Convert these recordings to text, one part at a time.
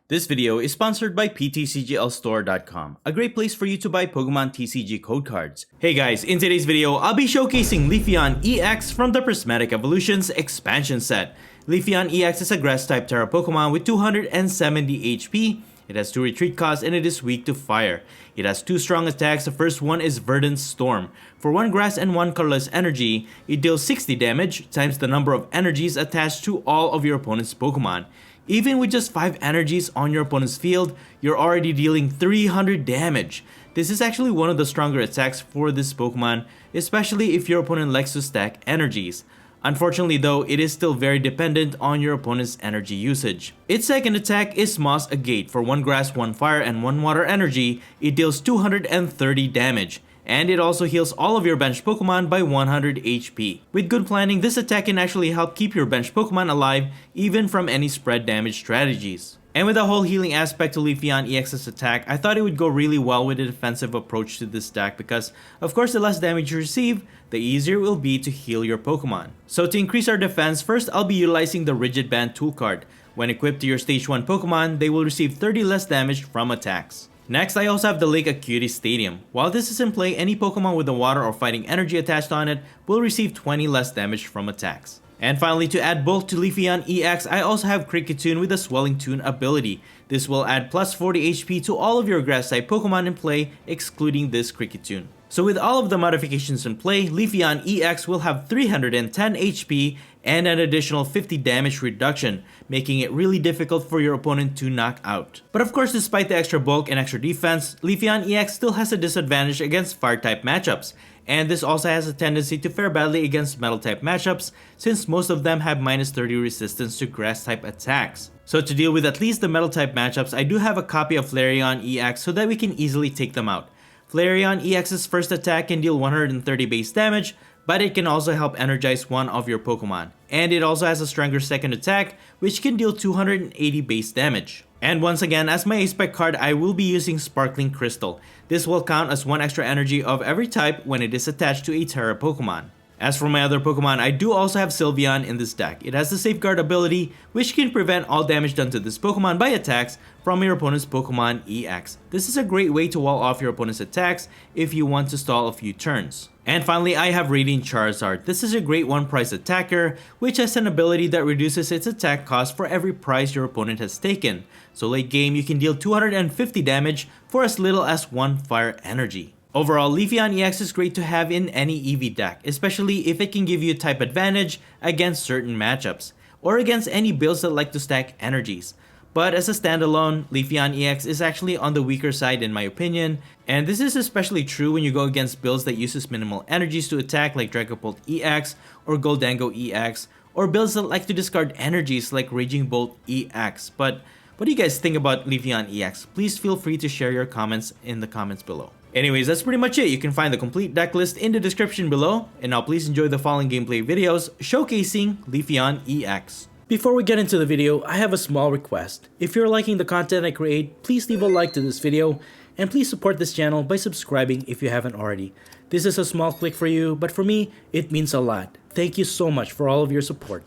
This video is sponsored by PTCGLstore.com, a great place for you to buy Pokemon TCG code cards. Hey guys, in today's video, I'll be showcasing Leafeon EX from the Prismatic Evolutions expansion set. Leafeon EX is a Grass-type Terra Pokemon with 270 HP. It has 2 retreat costs and it is weak to fire. It has 2 strong attacks. The first one is Verdant Storm. For 1 grass and 1 colorless energy, it deals 60 damage times the number of energies attached to all of your opponent's Pokemon. Even with just 5 energies on your opponent's field, you're already dealing 300 damage. This is actually one of the stronger attacks for this Pokemon, especially if your opponent likes to stack energies. Unfortunately though, it is still very dependent on your opponent's energy usage. Its second attack is Moss Agate. For 1 grass, 1 fire, and 1 water energy, it deals 230 damage. And it also heals all of your bench Pokemon by 100 HP. With good planning, this attack can actually help keep your bench Pokemon alive even from any spread damage strategies. And with the whole healing aspect to Leafeon EX's attack, I thought it would go really well with a defensive approach to this deck because, of course, the less damage you receive, the easier it will be to heal your Pokemon. So to increase our defense, first I'll be utilizing the Rigid Band tool card. When equipped to your Stage 1 Pokemon, they will receive 30 less damage from attacks. Next, I also have the Lake Acuity Stadium. While this is in play, any Pokemon with a water or fighting energy attached on it will receive 20 less damage from attacks. And finally, to add bulk to Leafeon EX, I also have Kricketune with the Swelling Tune ability. This will add plus 40 HP to all of your Grass-type Pokemon in play, excluding this Kricketune. So with all of the modifications in play, Leafeon EX will have 310 HP and an additional 50 damage reduction, making it really difficult for your opponent to knock out. But of course, despite the extra bulk and extra defense, Leafeon EX still has a disadvantage against Fire-type matchups, and this also has a tendency to fare badly against Metal-type matchups since most of them have minus 30 resistance to Grass-type attacks. So to deal with at least the Metal-type matchups, I do have a copy of Flareon EX so that we can easily take them out. Flareon EX's first attack can deal 130 base damage, but it can also help energize one of your Pokemon. And it also has a stronger second attack, which can deal 280 base damage. And once again, as my ace-spec card, I will be using Sparkling Crystal. This will count as 1 extra energy of every type when it is attached to a Terra Pokemon. As for my other Pokemon, I do also have Sylveon in this deck. It has the Safeguard ability, which can prevent all damage done to this Pokemon by attacks from your opponent's Pokemon EX. This is a great way to wall off your opponent's attacks if you want to stall a few turns. And finally, I have Radiant Charizard. This is a great one-price attacker, which has an ability that reduces its attack cost for every prize your opponent has taken. So late game, you can deal 250 damage for as little as 1 fire energy. Overall, Leafeon EX is great to have in any EV deck, especially if it can give you a type advantage against certain matchups, or against any builds that like to stack energies. But as a standalone, Leafeon EX is actually on the weaker side in my opinion, and this is especially true when you go against builds that uses minimal energies to attack like Dragapult EX or Goldango EX, or builds that like to discard energies like Raging Bolt EX. But what do you guys think about Leafeon EX? Please feel free to share your comments in the comments below. Anyways, that's pretty much it. You can find the complete deck list in the description below. And now please enjoy the following gameplay videos showcasing Leafeon EX. Before we get into the video, I have a small request. If you're liking the content I create, please leave a like to this video. And please support this channel by subscribing if you haven't already. This is a small click for you, but for me, it means a lot. Thank you so much for all of your support.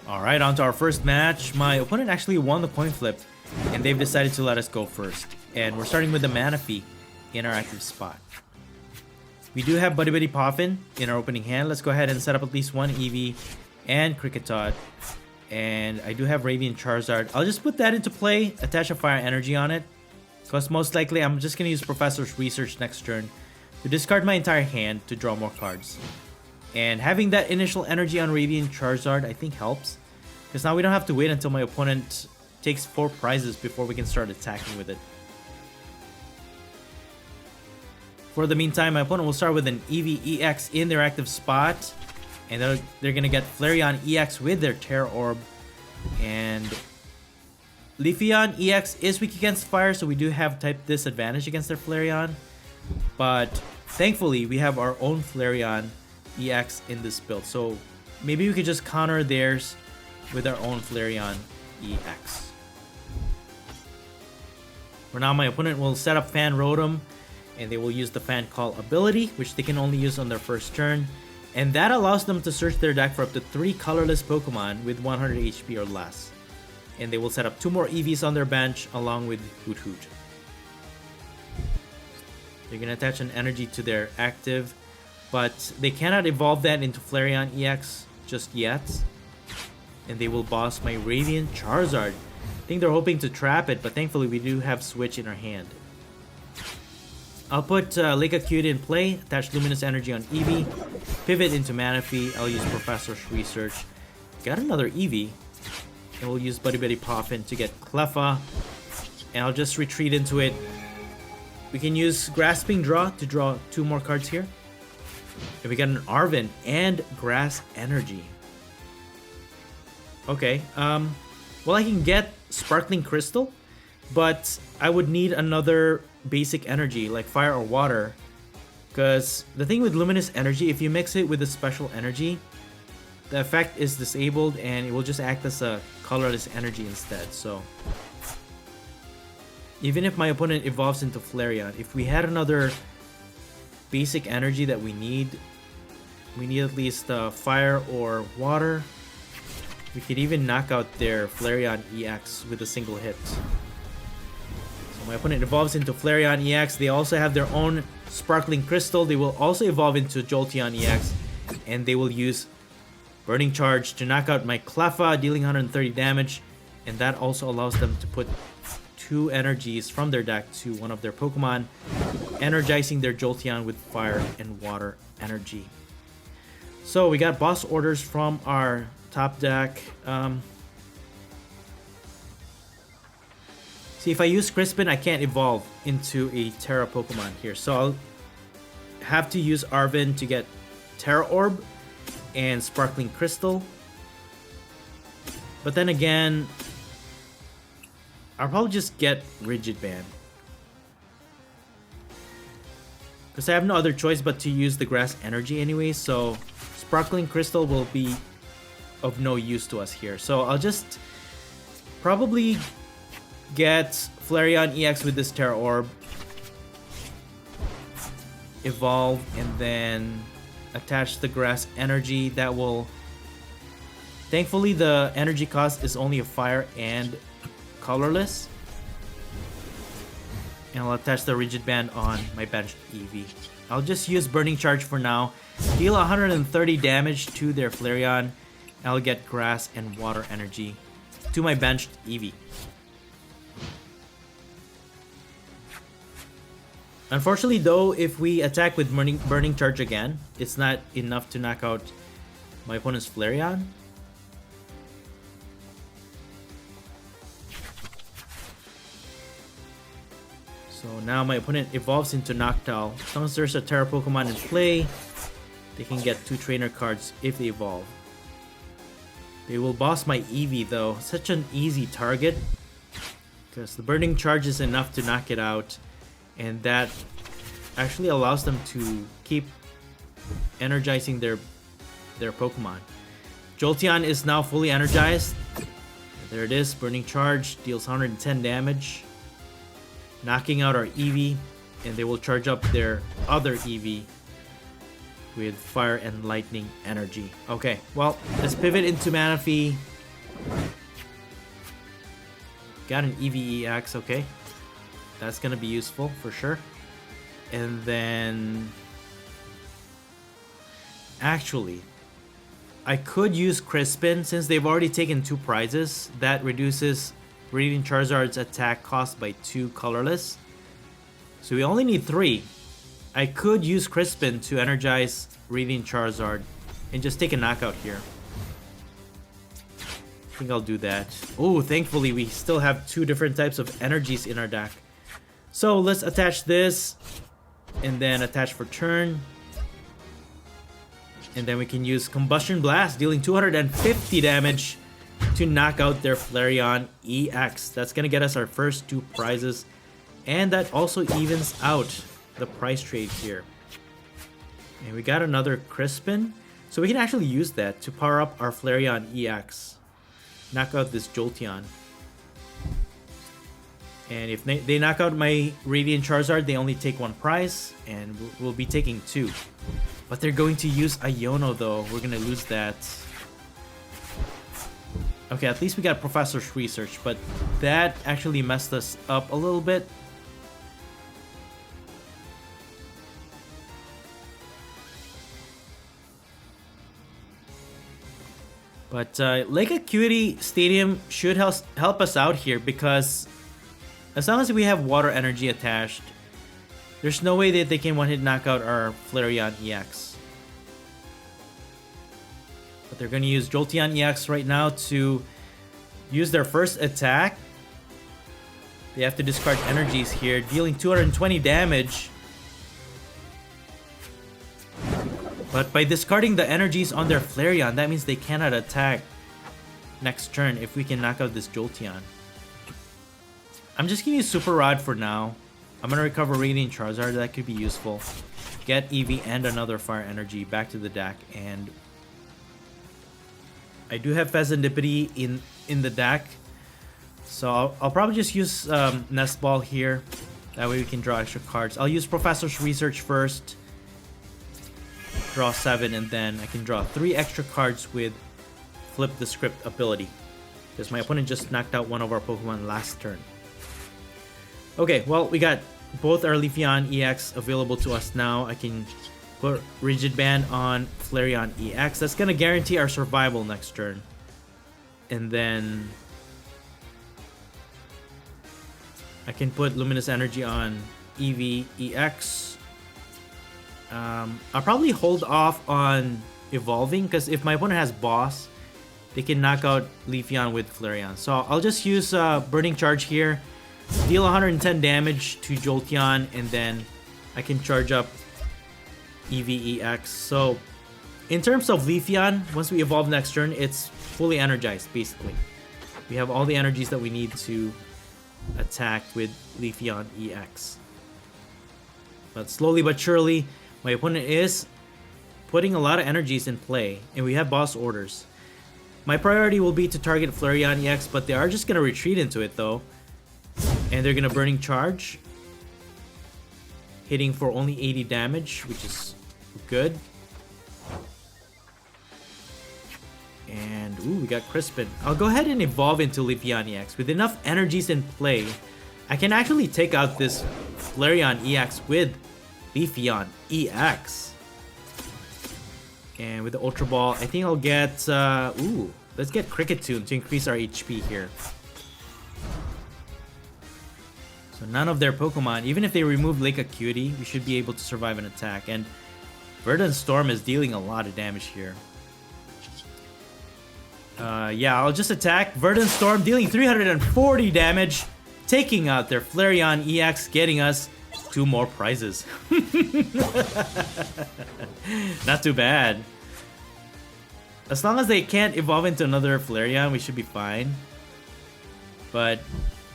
Alright, on to our first match. My opponent actually won the coin flip, and they've decided to let us go first. And we're starting with the Manaphy in our active spot. We do have Buddy Buddy Poffin in our opening hand. Let's go ahead and set up at least 1 Eevee and Kricketot. And I do have Radiant Charizard. I'll just put that into play, attach a Fire Energy on it, because most likely I'm just going to use Professor's Research next turn to discard my entire hand to draw more cards. And having that initial energy on Radiant Charizard I think helps, because now we don't have to wait until my opponent takes 4 prizes before we can start attacking with it. For the meantime, my opponent will start with an Eevee EX in their active spot. And they're going to get Flareon EX with their Terra Orb. And Leafeon EX is weak against fire, so we do have type disadvantage against their Flareon. But thankfully, we have our own Flareon EX in this build. So maybe we could just counter theirs with our own Flareon EX. For now, my opponent will set up Fan Rotom. And they will use the Fan Call ability, which they can only use on their first turn. And that allows them to search their deck for up to 3 colorless Pokemon with 100 HP or less. And they will set up 2 more EVs on their bench along with Hoot Hoot. They're going to attach an energy to their active, but they cannot evolve that into Flareon EX just yet. And they will boss my Radiant Charizard. I think they're hoping to trap it, but thankfully we do have Switch in our hand. I'll put Lake Acute in play, attach Luminous Energy on Eevee, pivot into Manaphy. I'll use Professor's Research. Got another Eevee. And we'll use Buddy Buddy Poffin to get Cleffa. And I'll just retreat into it. We can use Grasping Draw to draw 2 more cards here. And we got an Arven and Grass Energy. Okay, well, I can get Sparkling Crystal, but I would need another basic energy like Fire or Water. Because the thing with Luminous Energy, if you mix it with a special energy, the effect is disabled and it will just act as a colorless energy instead. So even if my opponent evolves into Flareon, if we had another basic energy that we need at least Fire or Water. We could even knock out their Flareon EX with a single hit. So my opponent evolves into Flareon EX. They also have their own Sparkling Crystal. They will also evolve into Jolteon EX. And they will use Burning Charge to knock out my Cleffa, dealing 130 damage. And that also allows them to put 2 energies from their deck to one of their Pokemon, energizing their Jolteon with Fire and Water energy. So we got boss orders from our top deck. See, if I use Crispin, I can't evolve into a Terra Pokemon here. So I'll have to use Arven to get Terra Orb and Sparkling Crystal. But then again, I'll probably just get Rigid Band. Because I have no other choice but to use the Grass Energy anyway. So Sparkling Crystal will be of no use to us here. So I'll just probably get Flareon EX with this Terra Orb, evolve, and then attach the Grass Energy. That will... Thankfully, the energy cost is only a Fire and colorless. And I'll attach the Rigid Band on my benched Eevee. I'll just use Burning Charge for now. Deal 130 damage to their Flareon. I'll get Grass and Water Energy to my benched Eevee. Unfortunately though, if we attack with Burning Charge again, it's not enough to knock out my opponent's Flareon. So now my opponent evolves into Noctowl. As long as there's a Terra Pokemon in play, they can get 2 trainer cards if they evolve. They will boss my Eevee though. Such an easy target. Because the Burning Charge is enough to knock it out. And that actually allows them to keep energizing their Pokemon. Jolteon is now fully energized. There it is. Burning Charge. Deals 110 damage. Knocking out our Eevee. And they will charge up their other Eevee with Fire and Lightning energy. Okay, well, let's pivot into Manaphy. Got an Eevee EX, okay. That's gonna be useful for sure. And then... Actually, I could use Crispin since they've already taken 2 prizes. That reduces Radiant Charizard's attack cost by 2 colorless. So we only need 3. I could use Crispin to energize Radiant Charizard and just take a knockout here. I think I'll do that. Oh, thankfully we still have 2 different types of energies in our deck. So let's attach this and then attach for turn. And then we can use Combustion Blast, dealing 250 damage to knock out their Flareon EX. That's gonna get us our first 2 prizes. And that also evens out the price trade here. And we got another Crispin. So we can actually use that to power up our Flareon EX. Knock out this Jolteon. And if they knock out my Radiant Charizard, they only take 1 prize. And we'll be taking 2. But they're going to use Iono though. We're going to lose that. Okay, at least we got Professor's Research, but that actually messed us up a little bit. But Lake Acuity Stadium should help us out here, because as long as we have water energy attached, there's no way that they can one-hit knock out our Flareon EX. But they're going to use Jolteon EX right now to use their first attack. They have to discard energies here, dealing 220 damage. But by discarding the energies on their Flareon, that means they cannot attack next turn if we can knock out this Jolteon. I'm just gonna use Super Rod for now. I'm gonna recover Radiant Charizard, that could be useful. Get Eevee and another Fire Energy back to the deck, and I do have Pheasantipity in the deck. So I'll probably just use Nest Ball here. That way we can draw extra cards. I'll use Professor's Research first. Draw 7, and then I can draw 3 extra cards with Flip the Script ability, because my opponent just knocked out one of our Pokemon last turn. Okay, well, we got both our Leafeon EX available to us now. I can put Rigid Band on Flareon EX. That's going to guarantee our survival next turn. And then I can put Luminous Energy on Eevee EX. I'll probably hold off on evolving, because if my opponent has Boss, they can knock out Leafeon with Flareon. So I'll just use Burning Charge here, deal 110 damage to Jolteon, and then I can charge up Eevee EX. So in terms of Leafeon, once we evolve next turn, it's fully energized basically. We have all the energies that we need to attack with Leafeon EX. But slowly but surely, my opponent is putting a lot of energies in play, and we have boss orders. My priority will be to target Flareon EX, but they are just going to retreat into it though. And they're going to Burning Charge, hitting for only 80 damage, which is good. And ooh, we got Crispin. I'll go ahead and evolve into Leafeon EX. With enough energies in play, I can actually take out this Flareon EX with Leafeon EX. And with the Ultra Ball, I think I'll get let's get Cricket Tune to increase our HP here. So none of their Pokemon, even if they remove Lake Acuity, we should be able to survive an attack. And Verdant Storm is dealing a lot of damage here. Yeah, I'll just attack Verdant Storm, dealing 340 damage, taking out their Flareon EX, getting us 2 more prizes. Not too bad. As long as they can't evolve into another Flareon, we should be fine. But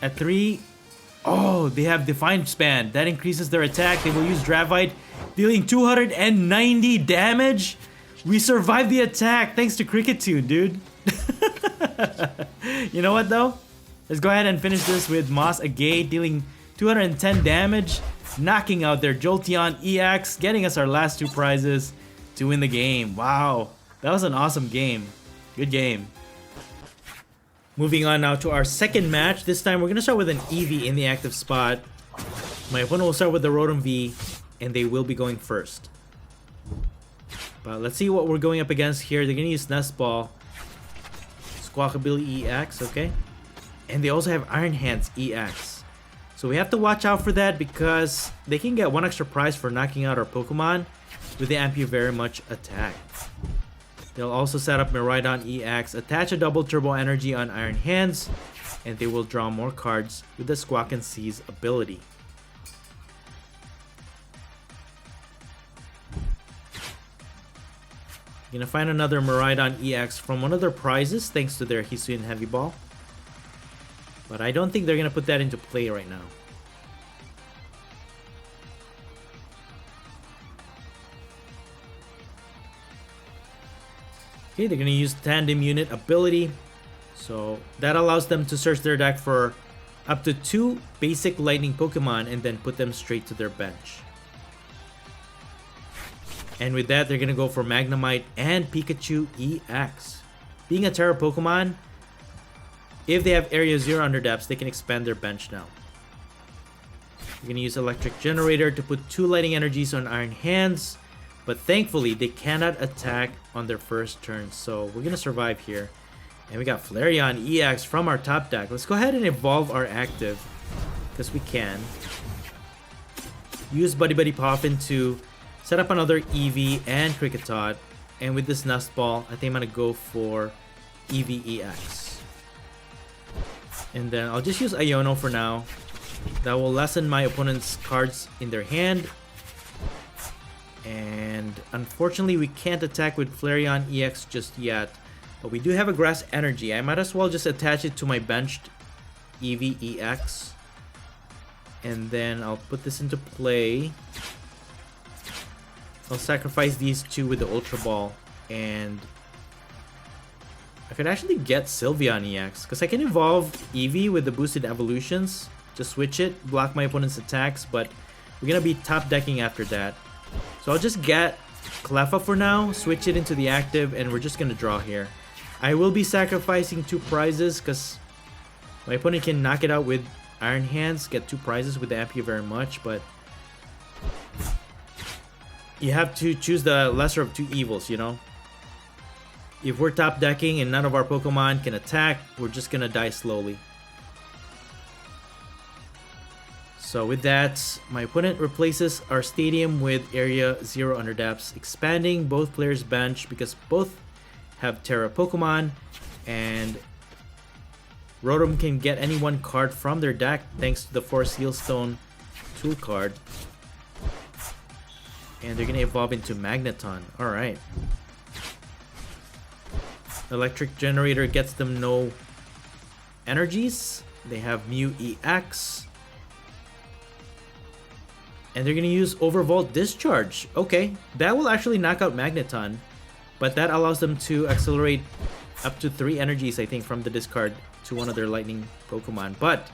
at 3, oh, they have Defiant Span. That increases their attack. They will use Dravite, dealing 290 damage. We survived the attack thanks to Cricket Tune, dude. You know what though? Let's go ahead and finish this with Moss Agate, dealing 210 damage, knocking out their Jolteon EX, getting us our last 2 prizes to win the game. Wow, that was an awesome game. Good game. Moving on now to our second match. This time we're going to start with an Eevee in the active spot. My opponent will start with the Rotom V, and they will be going first. But let's see what we're going up against here. They're going to use Nest Ball, Squawkabilly EX, okay? And they also have Iron Hands EX. So we have to watch out for that, because they can get 1 extra prize for knocking out our Pokemon with the Very Much attack. They'll also set up Miraidon EX, attach a double Turbo Energy on Iron Hands, and they will draw more cards with the Squawk and Seize ability. You're gonna find another Miraidon EX from one of their prizes thanks to their Hisuian Heavy Ball. But I don't think they're gonna put that into play right now. Okay, they're gonna use Tandem Unit ability. So that allows them to search their deck for up to 2 basic lightning Pokemon and then put them straight to their bench. And with that, they're gonna go for Magnemite and Pikachu EX. Being a Terra Pokemon, if they have area 0 under depths, they can expand their bench now. We're gonna use Electric Generator to put 2 Lightning Energies on Iron Hands, but thankfully they cannot attack on their first turn, so we're gonna survive here. And we got Flareon EX from our top deck. Let's go ahead and evolve our active, because we can. Use Buddy Buddy Poffin to set up another Eevee and Kricketot, and with this Nest Ball, I think I'm gonna go for Eevee EX. And then I'll just use Iono for now. That will lessen my opponent's cards in their hand. And unfortunately, we can't attack with Flareon EX just yet. But we do have a Grass Energy. I might as well just attach it to my benched Eevee EX. And then I'll put this into play. I'll sacrifice these two with the Ultra Ball. And I could actually get Sylveon EX, because I can evolve Eevee with the boosted evolutions. Just switch it, block my opponent's attacks, but we're gonna be top decking after that. So I'll just get Cleffa for now, switch it into the active, and we're just gonna draw here. I will be sacrificing 2 prizes because my opponent can knock it out with Iron Hands, get 2 prizes with the Ampere very much, but you have to choose the lesser of 2 evils, you know? If we're top decking and none of our Pokemon can attack, we're just gonna die slowly. So with that, my opponent replaces our stadium with area 0 under depths, expanding both players' bench because both have Terra Pokemon, and Rotom can get any one card from their deck thanks to the Force Healstone tool card. And they're gonna evolve into Magneton. Alright. Electric Generator gets them no energies. They have Mew EX. And they're going to use Overvolt Discharge. Okay, that will actually knock out Magneton. But that allows them to accelerate up to 3 energies, I think, from the discard to one of their Lightning Pokemon. But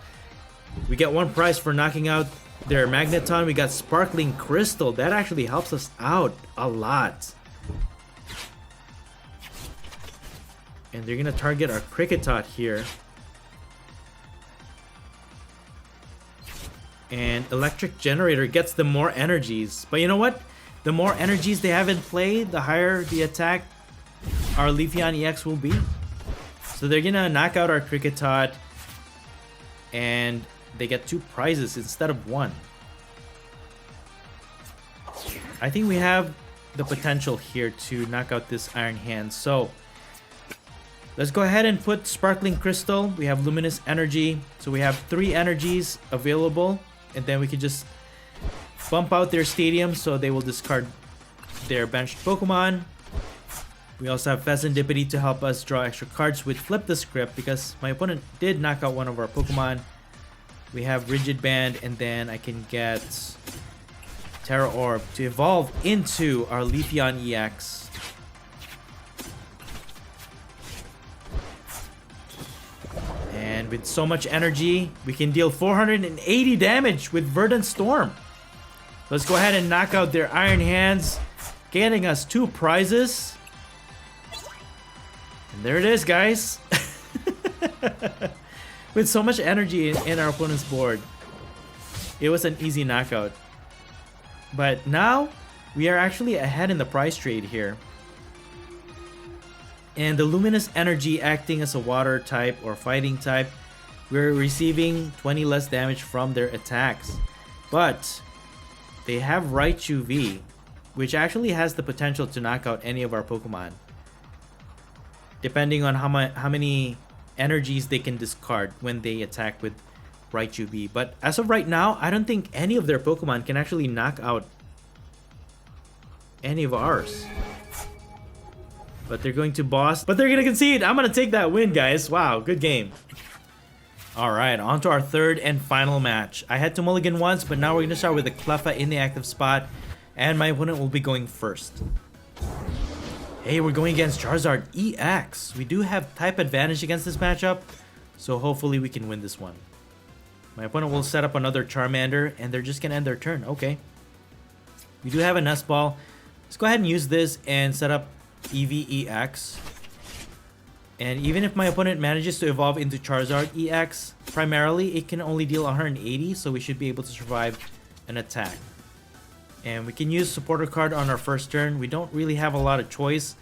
we get 1 prize for knocking out their Magneton. We got Sparkling Crystal. That actually helps us out a lot. And they're going to target our Kricketot here. And Electric Generator gets them more energies. But you know what? The more energies they have in play, the higher the attack our Leafeon EX will be. So they're gonna knock out our Kricketot, and they get 2 prizes instead of 1. I think we have the potential here to knock out this Iron Hand. So let's go ahead and put Sparkling Crystal. We have Luminous Energy. So we have 3 energies available. And then we can just bump out their stadium so they will discard their benched Pokemon. We also have Pheasantipity to help us draw extra cards with Flip the Script because my opponent did knock out one of our Pokemon. We have Rigid Band, and then I can get Terra Orb to evolve into our Leafeon EX. And with so much energy, we can deal 480 damage with Verdant Storm. Let's go ahead and knock out their Iron Hands, getting us 2 prizes. And there it is, guys. With so much energy in our opponent's board, it was an easy knockout. But now, we are actually ahead in the prize trade here. And the Luminous Energy acting as a water type or fighting type, we're receiving 20 less damage from their attacks. But they have Raichu V, which actually has the potential to knock out any of our Pokemon, depending on how many energies they can discard when they attack with Raichu V. But as of right now, I don't think any of their Pokemon can actually knock out any of ours. But they're going to boss. But they're going to concede. I'm going to take that win, guys. Wow, good game. Alright, on to our 3rd and final match. I had to mulligan once, but now we're going to start with the Cleffa in the active spot. And my opponent will be going first. Hey, we're going against Charizard EX. We do have type advantage against this matchup, so hopefully we can win this one. My opponent will set up another Charmander, and they're just going to end their turn. Okay. We do have a Nest Ball. Let's go ahead and use this and set up Eevee EX. And even if my opponent manages to evolve into Charizard EX, primarily it can only deal 180, so we should be able to survive an attack. And we can use supporter card on our first turn. We don't really have a lot of choice,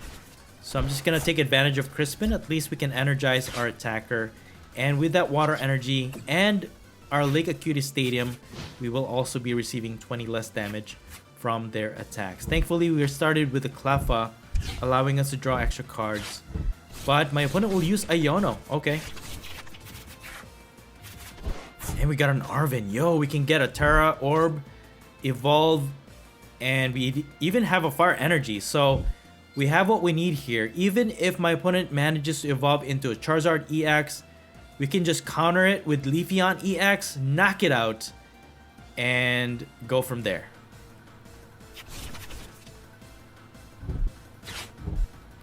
so I'm just gonna take advantage of Crispin. At least we can energize our attacker. And with that water energy and our Lake Acuity Stadium, we will also be receiving 20 less damage from their attacks. Thankfully, we started with the Cleffa, allowing us to draw extra cards. But my opponent will use Iono. Okay. And we got an Arven. Yo, we can get a Terra Orb, Evolve, and we even have a Fire Energy. So we have what we need here. Even if my opponent manages to evolve into a Charizard EX, we can just counter it with Leafeon EX, knock it out, and go from there.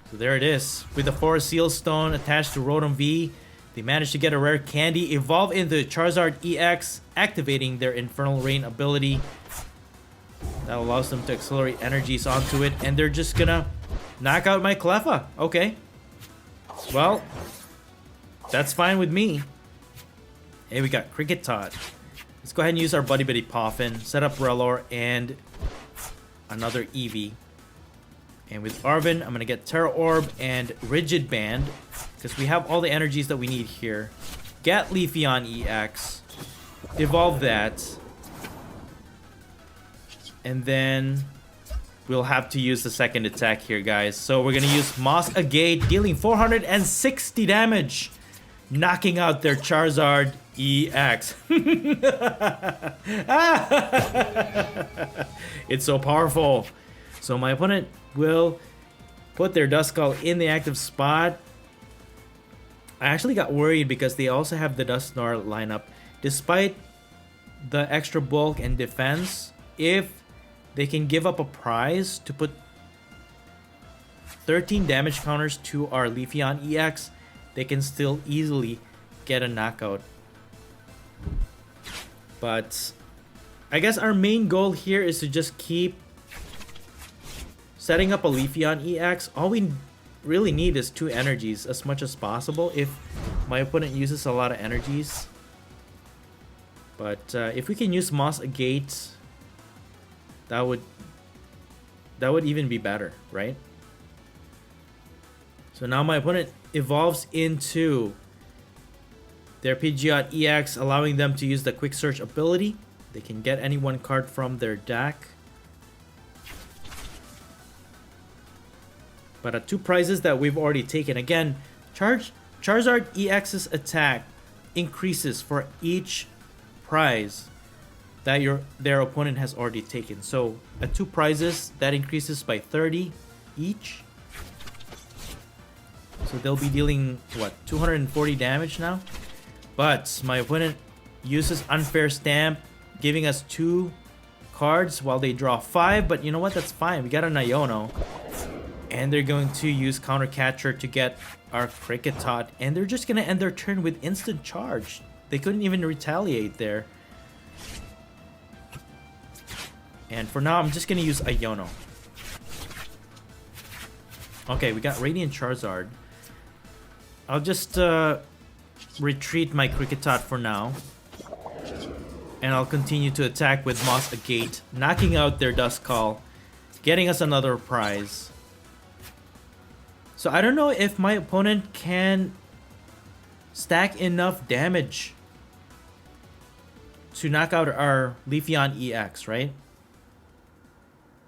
So there it is. With the Forest Seal Stone attached to Rotom V, they managed to get a rare candy, evolve into Charizard EX, activating their Infernal Rain ability. That allows them to accelerate energies onto it, and they're just gonna knock out my Cleffa. Okay. Well, that's fine with me. Hey, we got Cricket Tot. Let's go ahead and use our Buddy Buddy Poffin, set up Rellor, and another Eevee. And with Arven, I'm going to get Terra Orb and Rigid Band, because we have all the energies that we need here. Get Leafeon EX, evolve that, and then we'll have to use the second attack here, guys. So we're going to use Moss Agate, dealing 460 damage, knocking out their Charizard EX. It's so powerful. So my opponent will put their Duskull in the active spot. I actually got worried because they also have the Dusknoir lineup. Despite the extra bulk and defense, if they can give up a prize to put 13 damage counters to our Leafeon EX, they can still easily get a knockout. But I guess our main goal here is to just keep setting up a Leafeon EX. All we really need is 2 energies as much as possible if my opponent uses a lot of energies. But if we can use Moss Agate, that would even be better, right? So now my opponent evolves into their Pidgeot EX, allowing them to use the Quick Search ability. They can get any one card from their deck. But 2 prizes that we've already taken. Again, Charizard EX's attack increases for each prize that their opponent has already taken. So at 2 prizes, that increases by 30 each. So they'll be dealing, what, 240 damage now? But my opponent uses Unfair Stamp, giving us 2 cards while they draw 5. But you know what? That's fine. We got an Iono. And they're going to use Counter Catcher to get our Cricket Tot. And they're just going to end their turn with Instant Charge. They couldn't even retaliate there. And for now, I'm just going to use Iono. Okay, we got Radiant Charizard. I'll just retreat my Cricket Tot for now. And I'll continue to attack with Moss Agate, knocking out their Duskull, getting us another prize. So I don't know if my opponent can stack enough damage to knock out our Leafeon EX, right?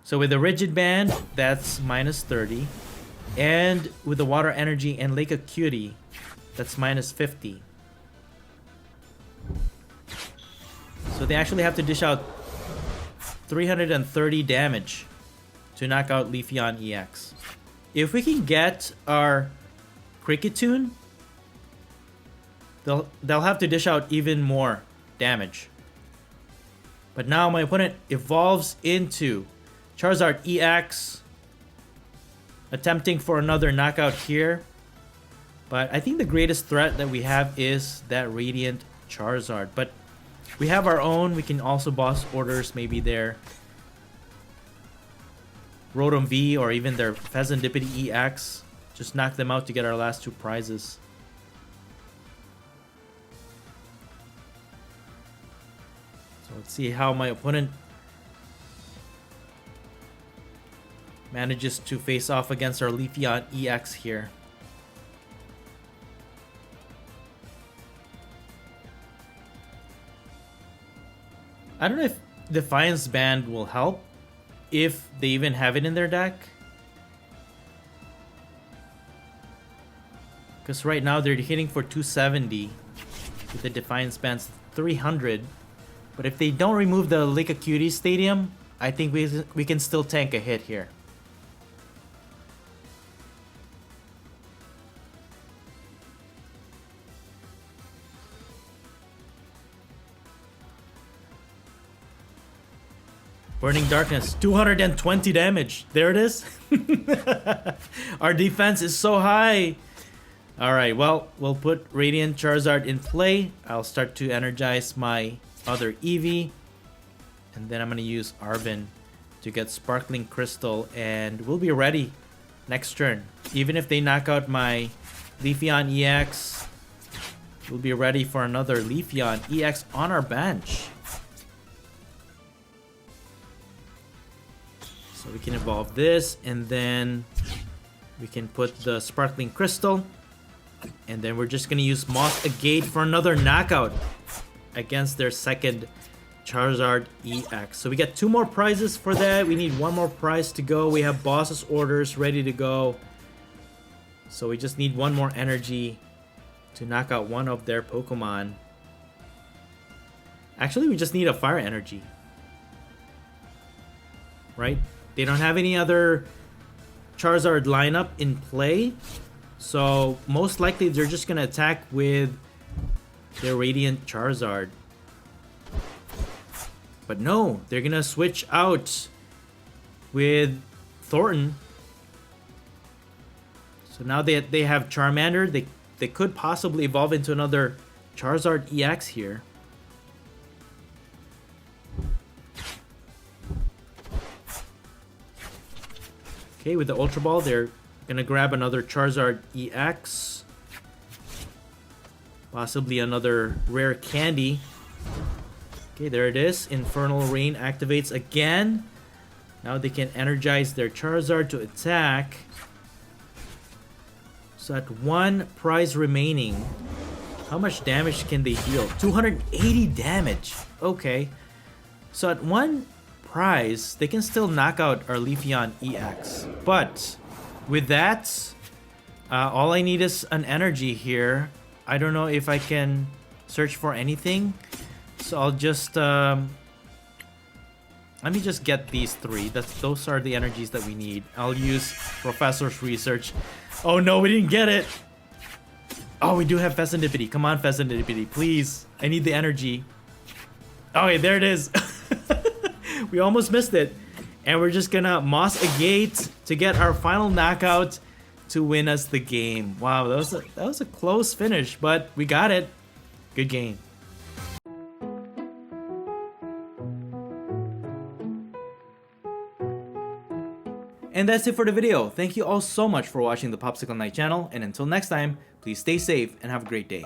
So with the Rigid Band, that's minus 30. And with the Water Energy and Lake Acuity, that's minus 50. So they actually have to dish out 330 damage to knock out Leafeon EX. If we can get our Cricketune, they'll have to dish out even more damage. But now my opponent evolves into Charizard EX, attempting for another knockout here. But I think the greatest threat that we have is that Radiant Charizard. But we have our own. We can also boss orders maybe their Rotom V or even their Pheasantipity EX Just knock them out to get our last 2 prizes. So let's see how my opponent manages to face off against our Leafeon EX here. I don't know if Defiance Band will help, if they even have it in their deck. Because right now they're hitting for 270 with the Defiance Band's 300. But if they don't remove the Lake of Cuties Stadium, I think we can still tank a hit here. Burning Darkness, 220 damage. There it is. Our defense is so high. Alright, well, we'll put Radiant Charizard in play. I'll start to energize my other Eevee. And then I'm going to use Arven to get Sparkling Crystal. And we'll be ready next turn. Even if they knock out my Leafeon EX, we'll be ready for another Leafeon EX on our bench. So we can evolve this, and then we can put the Sparkling Crystal, and then we're just gonna use Moss Agate for another knockout against their second Charizard EX. So we got 2 more prizes for that. We need 1 more prize to go. We have Boss's Orders ready to go. So we just need 1 more energy to knock out one of their Pokemon. Actually, we just need a Fire Energy. Right? They don't have any other Charizard lineup in play, so most likely they're just gonna attack with their Radiant Charizard. But no, they're gonna switch out with Thornton. So now they have Charmander. They could possibly evolve into another Charizard EX here. Okay, with the Ultra Ball, they're gonna grab another Charizard EX. Possibly another rare candy. Okay, there it is. Infernal Rain activates again. Now they can energize their Charizard to attack. So at 1 prize remaining, how much damage can they deal? 280 damage. Okay. So at 1 prize, they can still knock out our Leafeon EX. But with that, all I need is an energy here. I don't know if I can search for anything. So I'll just let me just get these 3. Those are the energies that we need. I'll use Professor's Research. Oh no, we didn't get it. Oh, we do have Pheasantipity. Come on, Pheasantipity, please. I need the energy. Okay, there it is. We almost missed it. And we're just gonna Moss Agate to get our final knockout to win us the game. Wow, that was a close finish, but we got it. Good game. And that's it for the video. Thank you all so much for watching the Popsicleknight channel, and until next time, please stay safe and have a great day.